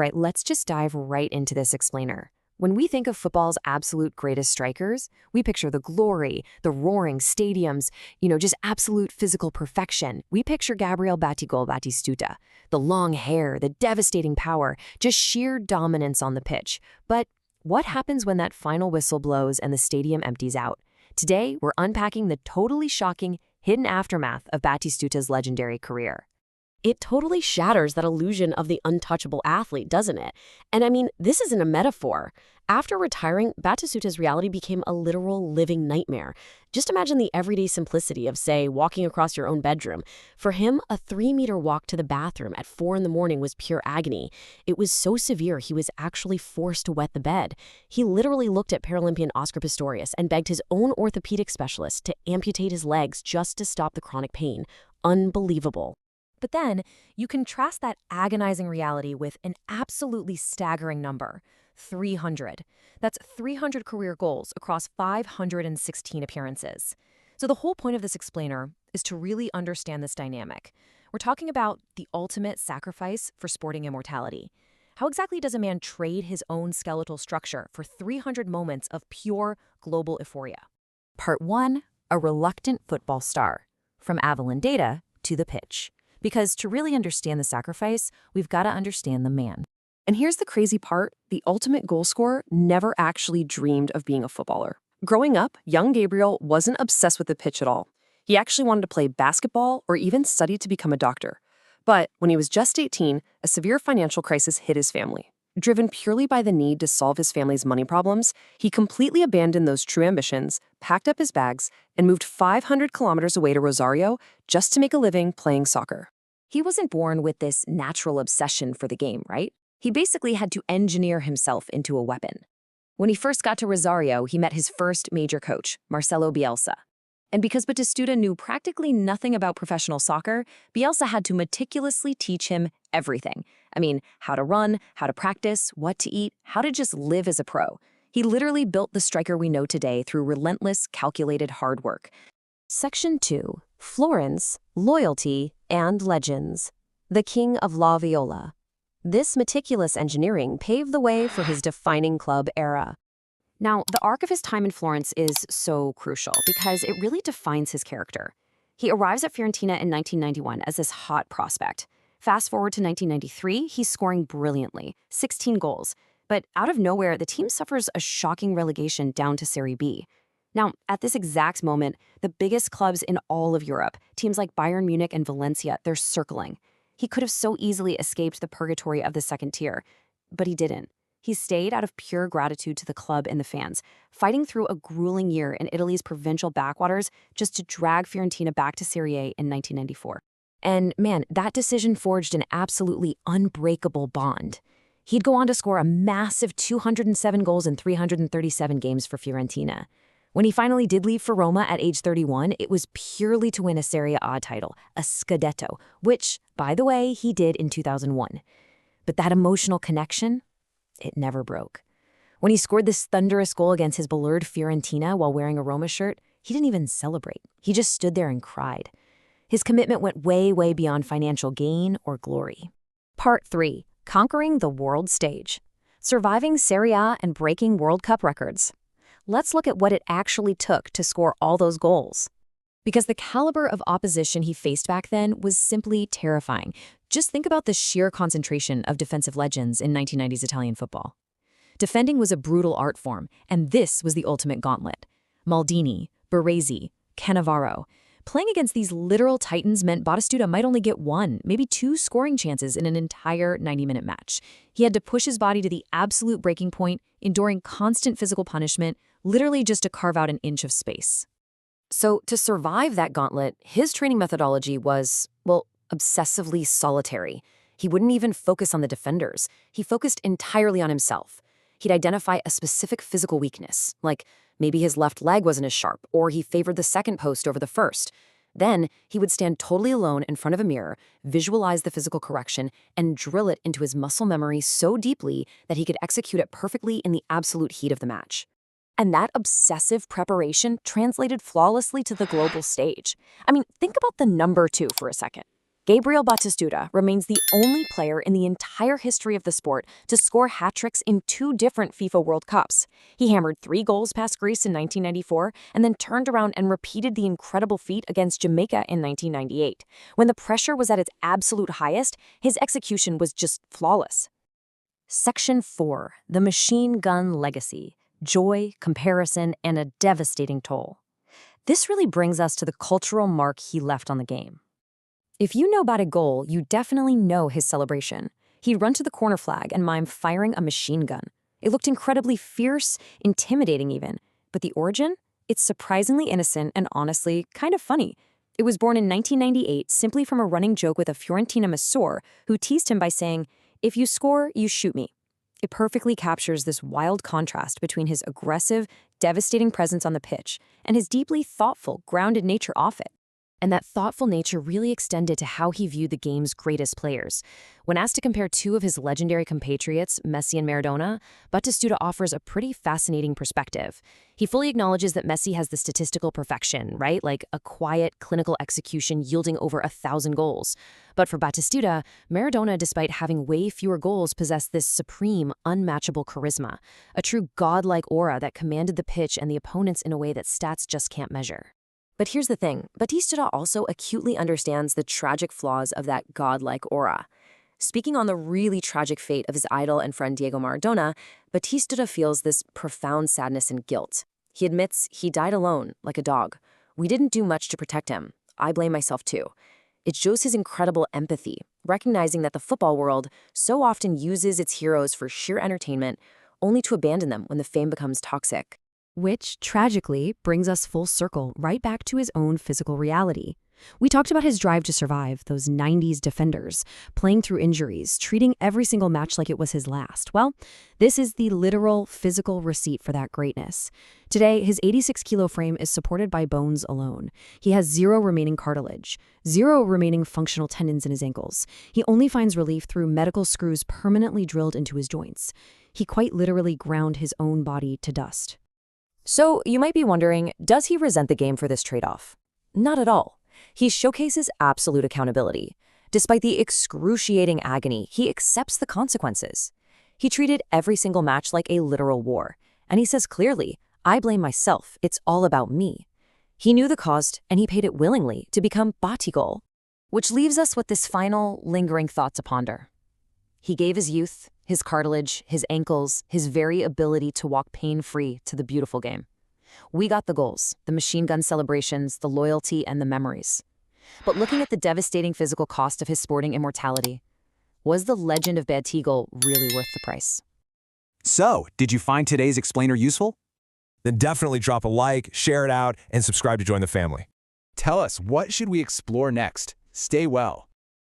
right, let's just dive right into this explainer. When we think of football's absolute greatest strikers, we picture the glory, the roaring stadiums, just absolute physical perfection. We picture Gabriel Batistuta, the long hair, the devastating power, just sheer dominance on the pitch. But what happens when that final whistle blows and the stadium empties out? Today, we're unpacking the totally shocking, hidden aftermath of Batistuta's legendary career. It totally shatters that illusion of the untouchable athlete, doesn't it? And I mean, this isn't a metaphor. After retiring, Batistuta's reality became a literal living nightmare. Just imagine the everyday simplicity of, say, walking across your own bedroom. For him, a 3-meter walk to the bathroom at 4 in the morning was pure agony. It was so severe he was actually forced to wet the bed. He literally looked at Paralympian Oscar Pistorius and begged his own orthopedic specialist to amputate his legs just to stop the chronic pain. Unbelievable. But then, you contrast that agonizing reality with an absolutely staggering number, 300. That's 300 career goals across 516 appearances. So the whole point of this explainer is to really understand this dynamic. We're talking about the ultimate sacrifice for sporting immortality. How exactly does a man trade his own skeletal structure for 300 moments of pure global euphoria? Part 1, a reluctant football star. From Avalon data to the pitch. Because to really understand the sacrifice, we've got to understand the man. And here's the crazy part, the ultimate goal scorer never actually dreamed of being a footballer. Growing up, young Gabriel wasn't obsessed with the pitch at all. He actually wanted to play basketball or even studied to become a doctor. But when he was just 18, a severe financial crisis hit his family. Driven purely by the need to solve his family's money problems, he completely abandoned those true ambitions, packed up his bags, and moved 500 kilometers away to Rosario just to make a living playing soccer. He wasn't born with this natural obsession for the game, right? He basically had to engineer himself into a weapon. When he first got to Rosario, he met his first major coach, Marcelo Bielsa. And because Batistuta knew practically nothing about professional soccer, Bielsa had to meticulously teach him everything. I mean, how to run, how to practice, what to eat, how to just live as a pro. He literally built the striker we know today through relentless, calculated hard work. Section 2. Florence, Loyalty, and Legends. The King of La Viola. This meticulous engineering paved the way for his defining club era. Now, the arc of his time in Florence is so crucial because it really defines his character. He arrives at Fiorentina in 1991 as this hot prospect. Fast forward to 1993, he's scoring brilliantly, 16 goals. But out of nowhere, the team suffers a shocking relegation down to Serie B. Now, at this exact moment, the biggest clubs in all of Europe, teams like Bayern Munich and Valencia, they're circling. He could have so easily escaped the purgatory of the second tier, but he didn't. He stayed out of pure gratitude to the club and the fans, fighting through a grueling year in Italy's provincial backwaters just to drag Fiorentina back to Serie A in 1994. And man, that decision forged an absolutely unbreakable bond. He'd go on to score a massive 207 goals in 337 games for Fiorentina. When he finally did leave for Roma at age 31, it was purely to win a Serie A title, a Scudetto, which, by the way, he did in 2001. But that emotional connection, it never broke. When he scored this thunderous goal against his beloved Fiorentina while wearing a Roma shirt, he didn't even celebrate. He just stood there and cried. His commitment went way, way beyond financial gain or glory. Part 3. Conquering the world stage. Surviving Serie A and breaking World Cup records. Let's look at what it actually took to score all those goals. Because the caliber of opposition he faced back then was simply terrifying. Just think about the sheer concentration of defensive legends in 1990s Italian football. Defending was a brutal art form, and this was the ultimate gauntlet. Maldini, Baresi, Cannavaro. Playing against these literal titans meant Batistuta might only get 1, maybe 2 scoring chances in an entire 90-minute match. He had to push his body to the absolute breaking point, enduring constant physical punishment, literally just to carve out an inch of space. So to survive that gauntlet, his training methodology was, well, obsessively solitary. He wouldn't even focus on the defenders. He focused entirely on himself. He'd identify a specific physical weakness, like maybe his left leg wasn't as sharp, or he favored the second post over the first. Then he would stand totally alone in front of a mirror, visualize the physical correction, and drill it into his muscle memory so deeply that he could execute it perfectly in the absolute heat of the match. And that obsessive preparation translated flawlessly to the global stage. I mean, think about the number 2 for a second. Gabriel Batistuta remains the only player in the entire history of the sport to score hat-tricks in 2 different FIFA World Cups. He hammered 3 goals past Greece in 1994 and then turned around and repeated the incredible feat against Jamaica in 1998. When the pressure was at its absolute highest, his execution was just flawless. Section 4. The Machine Gun Legacy. Joy, comparison, and a devastating toll. This really brings us to the cultural mark he left on the game. If you know Batigol, you definitely know his celebration. He'd run to the corner flag and mime firing a machine gun. It looked incredibly fierce, intimidating even. But the origin? It's surprisingly innocent and honestly kind of funny. It was born in 1998 simply from a running joke with a Fiorentina masseur who teased him by saying, "If you score, you shoot me." It perfectly captures this wild contrast between his aggressive, devastating presence on the pitch and his deeply thoughtful, grounded nature off it. And that thoughtful nature really extended to how he viewed the game's greatest players. When asked to compare 2 of his legendary compatriots, Messi and Maradona, Batistuta offers a pretty fascinating perspective. He fully acknowledges that Messi has the statistical perfection, right? Like a quiet, clinical execution yielding over 1,000 goals. But for Batistuta, Maradona, despite having way fewer goals, possessed this supreme, unmatchable charisma, a true godlike aura that commanded the pitch and the opponents in a way that stats just can't measure. But here's the thing, Batistuta also acutely understands the tragic flaws of that godlike aura. Speaking on the really tragic fate of his idol and friend Diego Maradona, Batistuta feels this profound sadness and guilt. He admits he died alone, like a dog. "We didn't do much to protect him. I blame myself too." It shows his incredible empathy, recognizing that the football world so often uses its heroes for sheer entertainment, only to abandon them when the fame becomes toxic. Which, tragically, brings us full circle right back to his own physical reality. We talked about his drive to survive, those 90s defenders, playing through injuries, treating every single match like it was his last. Well, this is the literal physical receipt for that greatness. Today, his 86-kilo frame is supported by bones alone. He has 0 remaining cartilage, 0 remaining functional tendons in his ankles. He only finds relief through medical screws permanently drilled into his joints. He quite literally ground his own body to dust. So, you might be wondering, does he resent the game for this trade-off? Not at all. He showcases absolute accountability. Despite the excruciating agony, he accepts the consequences. He treated every single match like a literal war. And he says clearly, "I blame myself, it's all about me." He knew the cost, and he paid it willingly to become Batigol. Which leaves us with this final, lingering thought to ponder. He gave his youth, his cartilage, his ankles, his very ability to walk pain-free to the beautiful game. We got the goals, the machine gun celebrations, the loyalty, and the memories. But looking at the devastating physical cost of his sporting immortality, was the legend of Batigol really worth the price? So, did you find today's explainer useful? Then definitely drop a like, share it out, and subscribe to join the family. Tell us, what should we explore next? Stay well.